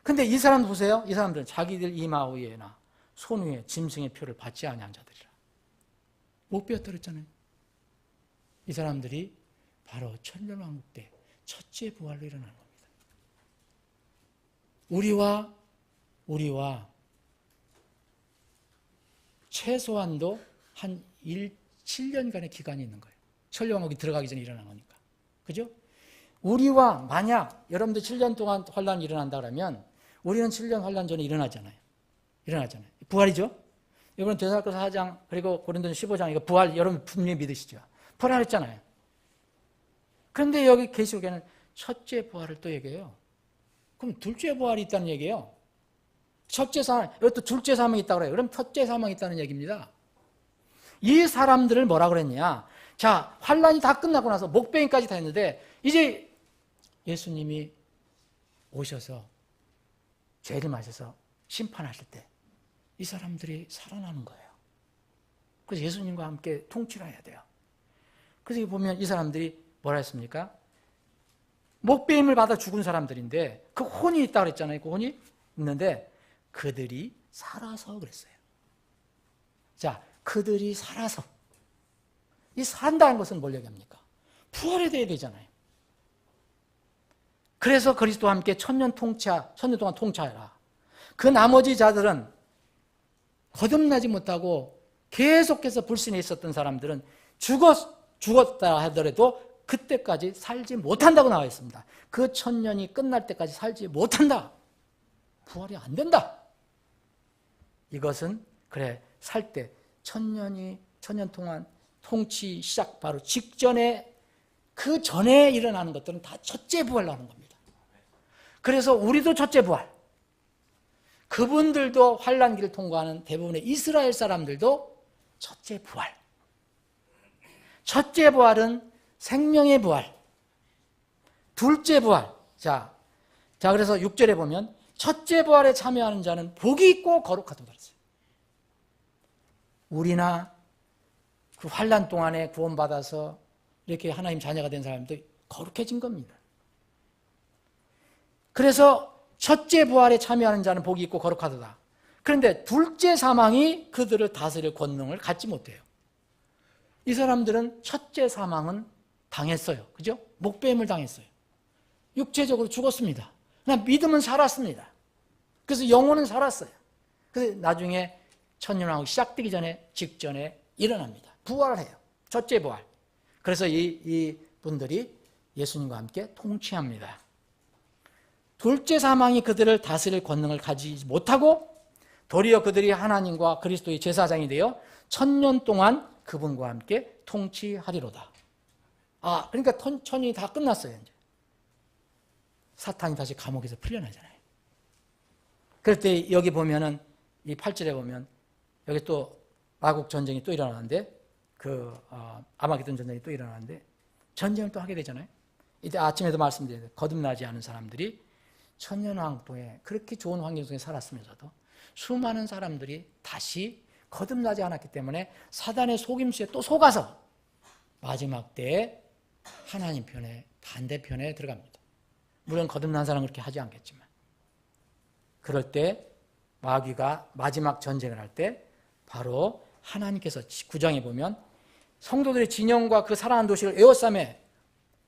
근데 이 사람 보세요. 이 사람들은 자기들 이마 위에나 손 위에 짐승의 표를 받지 아니한 자들이라. 못 배웠다 그랬잖아요. 이 사람들이 바로 천년왕국 때 첫째 부활로 일어나는 겁니다. 우리와 최소한도 한 7년간의 기간이 있는 거예요. 천년왕국이 들어가기 전에 일어난 거니까. 그죠? 우리와 만약 여러분들 7년 동안 환란이 일어난다 그러면 우리는 7년 환란 전에 일어나잖아요. 부활이죠. 이번에 데살로니가 4장 그리고 고린도전 15장 이거 부활 여러분 분명히 믿으시죠. 부활했잖아요. 그런데 여기 계시록에는 첫째 부활을 또 얘기해요. 그럼 둘째 부활이 있다는 얘기예요. 첫째 사망, 여기 또 둘째 사망이 있다고 그래요. 그럼 첫째 사망이 있다는 얘기입니다. 이 사람들을 뭐라 그랬냐? 자, 환란이 다 끝나고 나서 목베인까지 다 했는데 이제 예수님이 오셔서 죄를 마셔서 심판하실 때 이 사람들이 살아나는 거예요. 그래서 예수님과 함께 통치를 해야 돼요. 그래서 보면 이 사람들이 뭐라 했습니까? 목베임을 받아 죽은 사람들인데 그 혼이 있다고 그랬잖아요. 그 혼이 있는데 그들이 살아서 그랬어요. 자, 그들이 살아서. 이 산다는 것은 뭘 얘기합니까? 부활에 대해 되잖아요. 그래서 그리스도와 함께 천년 동안 통치하라. 그 나머지 자들은 거듭나지 못하고 계속해서 불신에 있었던 사람들은 죽었다 하더라도 그때까지 살지 못한다고 나와 있습니다. 그 천년이 끝날 때까지 살지 못한다. 부활이 안 된다. 이것은 그래 살 때 천년 동안 통치 시작 바로 직전에 그 전에 일어나는 것들은 다 첫째 부활로 하는 겁니다. 그래서 우리도 첫째 부활. 그분들도 환란기를 통과하는 대부분의 이스라엘 사람들도 첫째 부활. 첫째 부활은 생명의 부활. 둘째 부활. 자 그래서 6절에 보면 첫째 부활에 참여하는 자는 복이 있고 거룩하다고 그랬어요. 우리나 그 환란 동안에 구원받아서 이렇게 하나님 자녀가 된 사람들 거룩해진 겁니다. 그래서 첫째 부활에 참여하는 자는 복이 있고 거룩하다. 그런데 둘째 사망이 그들을 다스릴 권능을 갖지 못해요. 이 사람들은 첫째 사망은 당했어요. 그죠? 목배임을 당했어요. 육체적으로 죽었습니다. 그러나 믿음은 살았습니다. 그래서 영혼은 살았어요. 그래서 나중에 천년왕국 시작되기 전에 직전에 일어납니다. 부활을 해요. 첫째 부활. 그래서 이 분들이 예수님과 함께 통치합니다. 둘째 사망이 그들을 다스릴 권능을 가지지 못하고 도리어 그들이 하나님과 그리스도의 제사장이 되어 천년 동안 그분과 함께 통치하리로다. 그러니까 천년이 다 끝났어요. 이제. 사탄이 다시 감옥에서 풀려나잖아요. 그럴 때 여기 보면은 이 8절에 보면 여기 또 마국 전쟁이 또 일어나는데 아마게돈 전쟁이 또 일어나는데 전쟁을 또 하게 되잖아요. 이때 아침에도 말씀드렸는데 거듭나지 않은 사람들이 천년왕국에 그렇게 좋은 환경 속에 살았으면서도 수많은 사람들이 다시 거듭나지 않았기 때문에 사단의 속임수에 또 속아서 마지막 때에 하나님 편에 반대편에 들어갑니다. 물론 거듭난 사람은 그렇게 하지 않겠지만 그럴 때 마귀가 마지막 전쟁을 할 때 바로 하나님께서 9장에 보면 성도들의 진영과 그 살아난 도시를 에워싸매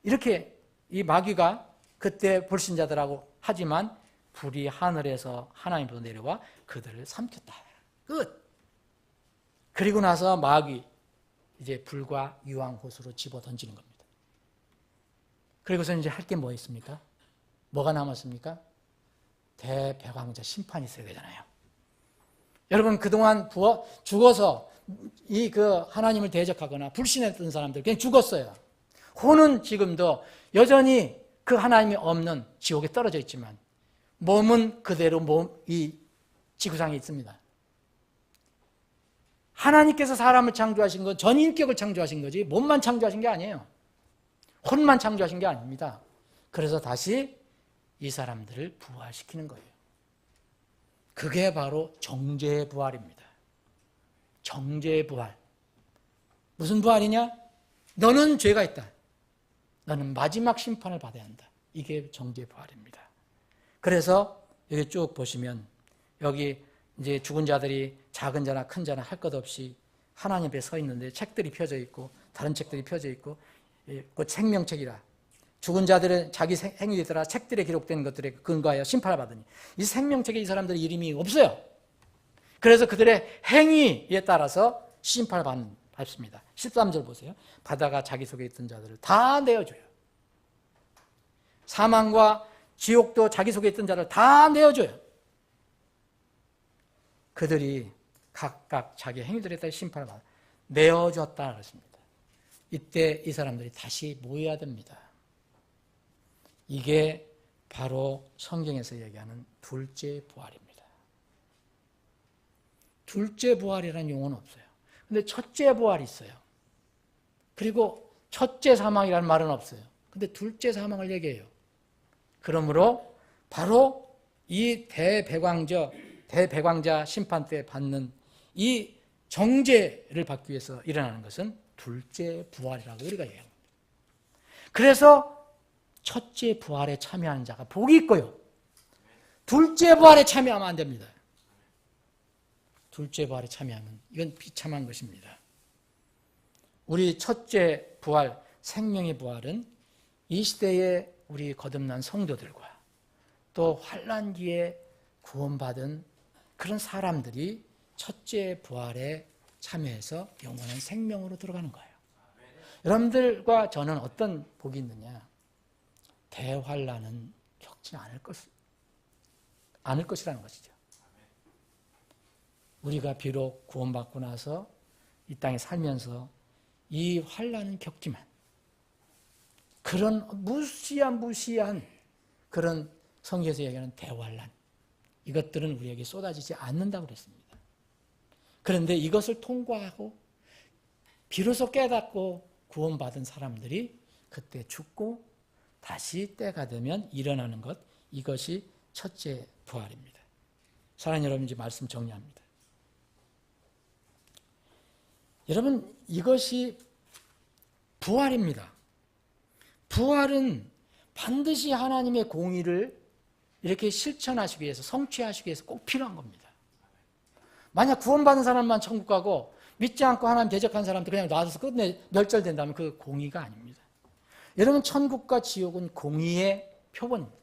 이렇게 이 마귀가 그때 불신자들하고 하지만 불이 하늘에서 하나님으로 내려와 그들을 삼켰다. 끝. 그리고 나서 마귀 이제 불과 유황호수로 집어 던지는 겁니다. 그리고서 이제 할 게 뭐 있습니까? 뭐가 남았습니까? 대배왕자 심판이 있어야 되잖아요. 여러분 그동안 죽어서 하나님을 대적하거나 불신했던 사람들 그냥 죽었어요. 혼은 지금도 여전히 그 하나님이 없는 지옥에 떨어져 있지만 몸은 그대로 이 지구상에 있습니다. 하나님께서 사람을 창조하신 건 전인격을 창조하신 거지 몸만 창조하신 게 아니에요. 혼만 창조하신 게 아닙니다. 그래서 다시 이 사람들을 부활시키는 거예요. 그게 바로 정죄의 부활입니다. 정죄의 부활. 무슨 부활이냐? 너는 죄가 있다. 너는 마지막 심판을 받아야 한다. 이게 정죄의 부활입니다. 그래서 여기 쭉 보시면 여기 이제 죽은 자들이 작은 자나 큰 자나 할 것 없이 하나님 앞에 서 있는데 책들이 펴져 있고 다른 책들이 펴져 있고 그 생명책이라 죽은 자들은 자기 행위에 따라 책들에 기록된 것들에 근거하여 심판을 받으니 이 생명책에 이 사람들의 이름이 없어요. 그래서 그들의 행위에 따라서 심판을 받습니다. 13절 보세요. 바다가 자기 속에 있던 자들을 다 내어줘요. 사망과 지옥도 자기 속에 있던 자를 다 내어줘요. 그들이 각각 자기 행위들에 따라 심판을 받아 내어줬다 그랬습니다. 이때 이 사람들이 다시 모여야 됩니다. 이게 바로 성경에서 얘기하는 둘째 부활입니다. 둘째 부활이라는 용어는 없어요. 근데 첫째 부활이 있어요. 그리고 첫째 사망이라는 말은 없어요. 근데 둘째 사망을 얘기해요. 그러므로 바로 이 대배광자 심판 때 받는 이 정죄를 받기 위해서 일어나는 것은 둘째 부활이라고 우리가 얘기합니다. 그래서 첫째 부활에 참여하는 자가 복이 있고요. 둘째 부활에 참여하면 안 됩니다. 둘째 부활에 참여하면 이건 비참한 것입니다. 우리 첫째 부활, 생명의 부활은 이 시대에 우리 거듭난 성도들과 또 환난기에 구원받은 그런 사람들이 첫째 부활에 참여해서 영원한 생명으로 들어가는 거예요. 여러분들과 저는 어떤 복이 있느냐? 대환난은 겪지 않을 것이라는 것이죠. 우리가 비록 구원받고 나서 이 땅에 살면서 이 환난은 겪지만 그런 무시한 그런 성경에서 얘기하는 대환난, 이것들은 우리에게 쏟아지지 않는다고 그랬습니다. 그런데 이것을 통과하고 비로소 깨닫고 구원받은 사람들이 그때 죽고 다시 때가 되면 일어나는 것, 이것이 첫째 부활입니다. 사랑하는 여러분, 이제 말씀 정리합니다. 여러분, 이것이 부활입니다. 부활은 반드시 하나님의 공의를 이렇게 실천하시기 위해서, 성취하시기 위해서 꼭 필요한 겁니다. 만약 구원받은 사람만 천국 가고 믿지 않고 하나님 대적한 사람들 그냥 놔둬서 끝내 멸절된다면 그 공의가 아닙니다. 여러분, 천국과 지옥은 공의의 표본입니다.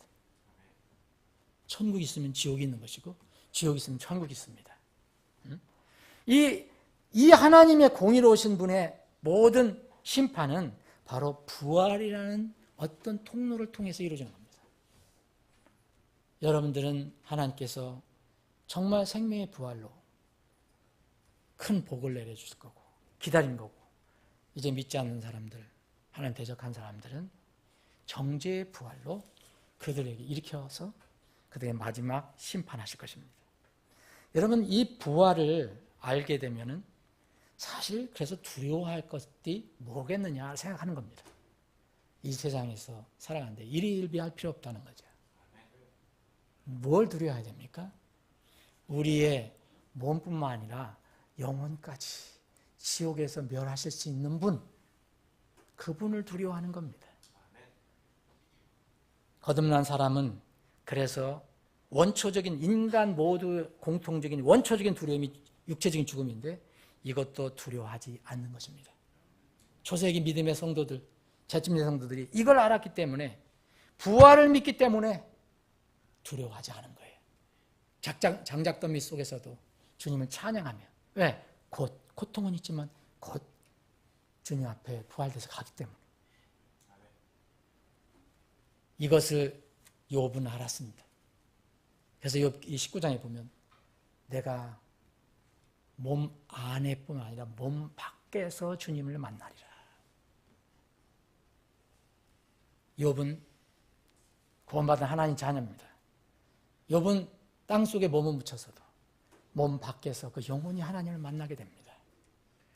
천국이 있으면 지옥이 있는 것이고 지옥이 있으면 천국이 있습니다. 이 하나님의 공의로우신 분의 모든 심판은 바로 부활이라는 어떤 통로를 통해서 이루어지는 겁니다. 여러분들은 하나님께서 정말 생명의 부활로 큰 복을 내려주실 거고 기다린 거고, 이제 믿지 않는 사람들, 하나님 대적한 사람들은 정죄의 부활로 그들에게 일으켜서 그들의 마지막 심판하실 것입니다. 여러분, 이 부활을 알게 되면은 사실 그래서 두려워할 것이 뭐겠느냐 생각하는 겁니다. 이 세상에서 살아가는데 일희일비할 필요 없다는 거죠. 뭘 두려워해야 됩니까? 우리의 몸뿐만 아니라 영혼까지 지옥에서 멸하실 수 있는 분, 그분을 두려워하는 겁니다. 거듭난 사람은 그래서 원초적인 인간 모두 공통적인 원초적인 두려움이 육체적인 죽음인데 이것도 두려워하지 않는 것입니다. 초세기 믿음의 성도들, 재침의 성도들이 이걸 알았기 때문에, 부활을 믿기 때문에 두려워하지 않은 거예요. 장작더미 속에서도 주님을 찬양하며, 왜? 곧 고통은 있지만 곧 주님 앞에 부활돼서 가기 때문에. 이것을 욥은 알았습니다. 그래서 욥 19장에 보면 내가 몸 안에뿐만 아니라 몸 밖에서 주님을 만나리라. 욥은 구원받은 하나님 자녀입니다. 욥은 땅속에 몸을 묻혀서도 몸 밖에서 그 영혼이 하나님을 만나게 됩니다.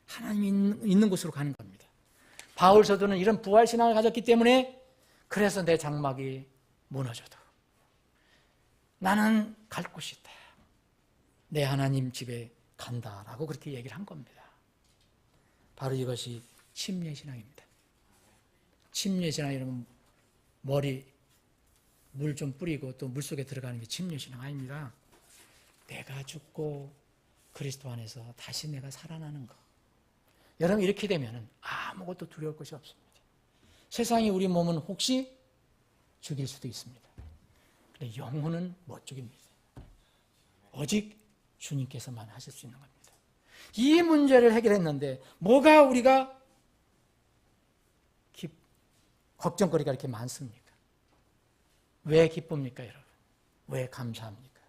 하나님이 있는 곳으로 가는 겁니다. 바울 사도는 이런 부활신앙을 가졌기 때문에 그래서 내 장막이 무너져도 나는 갈 곳이 있다. 내 하나님 집에 간다라고 그렇게 얘기를 한 겁니다. 바로 이것이 침례신앙입니다. 침례신앙, 여러분, 머리 물 좀 뿌리고 또 물속에 들어가는 게 침례신앙 아닙니다. 내가 죽고 그리스도 안에서 다시 내가 살아나는 것. 여러분, 이렇게 되면 아무것도 두려울 것이 없습니다. 세상이 우리 몸은 혹시 죽일 수도 있습니다. 근데 영혼은 못 죽입니다. 오직 주님께서만 하실 수 있는 겁니다. 이 문제를 해결했는데 뭐가 우리가 걱정거리가 이렇게 많습니까? 왜 기쁩니까, 여러분? 왜 감사합니까?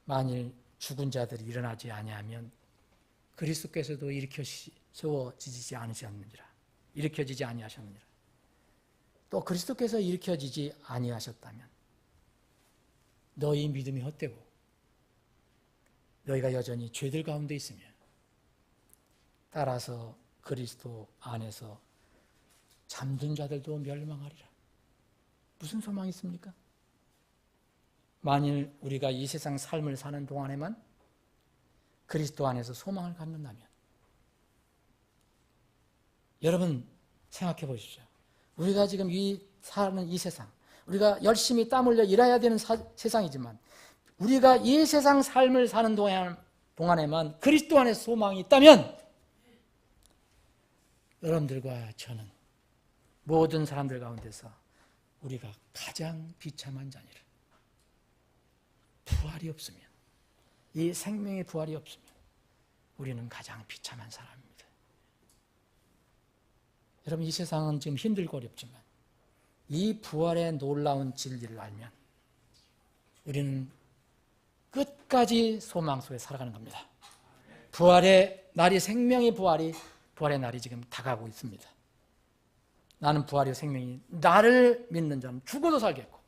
만일 죽은 자들이 일어나지 아니하면 그리스도께서도 일으켜 세워지지 않으셨느니라. 일으켜지지 아니하셨느니라. 또 그리스도께서 일으켜지지 아니하셨다면 너희 믿음이 헛되고 너희가 여전히 죄들 가운데 있으며 따라서 그리스도 안에서 잠든 자들도 멸망하리라. 무슨 소망이 있습니까? 만일 우리가 이 세상 삶을 사는 동안에만 그리스도 안에서 소망을 갖는다면 여러분 생각해 보십시오. 우리가 지금 사는 이 세상, 우리가 열심히 땀 흘려 일해야 되는 세상이지만 우리가 이 세상 삶을 사는 동안에만 그리스도 안에 소망이 있다면 여러분들과 저는 모든 사람들 가운데서 우리가 가장 비참한 자니라. 부활이 없으면, 이 생명의 부활이 없으면 우리는 가장 비참한 사람입니다. 여러분, 이 세상은 지금 힘들고 어렵지만 이 부활의 놀라운 진리를 알면 우리는 끝까지 소망 속에 살아가는 겁니다. 부활의 날이, 생명의 부활의 날이 지금 다가오고 있습니다. 나는 부활의 생명이, 나를 믿는 자는 죽어도 살겠고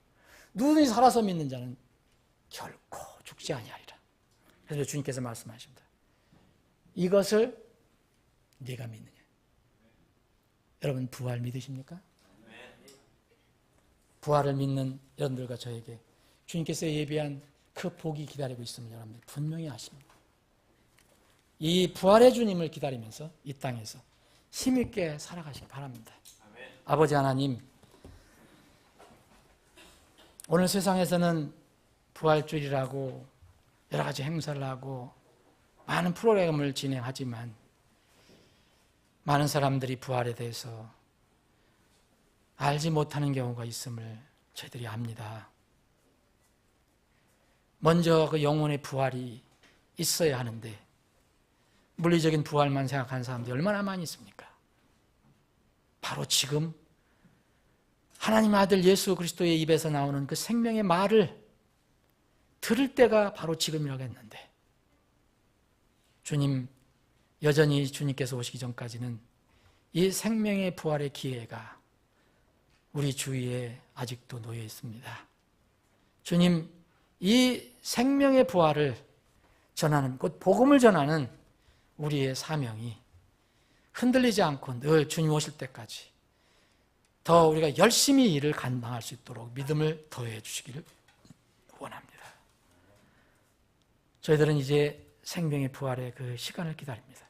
누구든지 살아서 믿는 자는 결코 죽지 아니하리라. 그래서 주님께서 말씀하십니다. 이것을 네가 믿느냐? 여러분 부활 믿으십니까? 부활을 믿는 여러분들과 저에게 주님께서 예비한 그 복이 기다리고 있음을 여러분들 분명히 아십니다. 이 부활의 주님을 기다리면서 이 땅에서 힘있게 살아가시기 바랍니다. 아버지 하나님, 오늘 세상에서는 부활주일이라고 여러 가지 행사를 하고 많은 프로그램을 진행하지만 많은 사람들이 부활에 대해서 알지 못하는 경우가 있음을 저희들이 압니다. 먼저 그 영혼의 부활이 있어야 하는데 물리적인 부활만 생각하는 사람들이 얼마나 많이 있습니까? 바로 지금 하나님의 아들 예수 그리스도의 입에서 나오는 그 생명의 말을 들을 때가 바로 지금이라고 했는데 주님, 여전히 주님께서 오시기 전까지는 이 생명의 부활의 기회가 우리 주위에 아직도 놓여 있습니다. 주님, 이 생명의 부활을 전하는, 곧 복음을 전하는 우리의 사명이 흔들리지 않고 늘 주님 오실 때까지 더 우리가 열심히 일을 감당할 수 있도록 믿음을 더해 주시기를 원합니다. 저희들은 이제 생명의 부활의 그 시간을 기다립니다.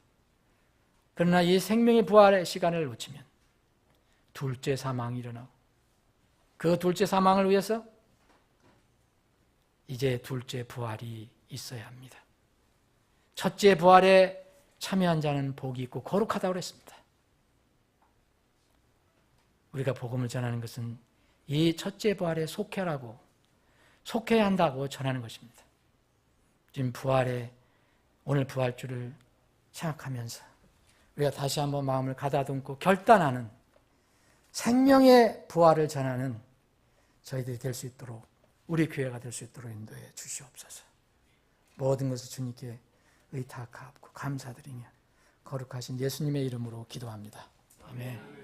그러나 이 생명의 부활의 시간을 놓치면 둘째 사망이 일어나고 그 둘째 사망을 위해서 이제 둘째 부활이 있어야 합니다. 첫째 부활에 참여한 자는 복이 있고 거룩하다고 했습니다. 우리가 복음을 전하는 것은 이 첫째 부활에 속해야 한다고 전하는 것입니다. 지금 오늘 부활주를 생각하면서 우리가 다시 한번 마음을 가다듬고 결단하는 생명의 부활을 전하는 저희들이 될 수 있도록, 우리 교회가 될 수 있도록 인도해 주시옵소서. 모든 것을 주님께 의탁하고 감사드리며 거룩하신 예수님의 이름으로 기도합니다. 아멘.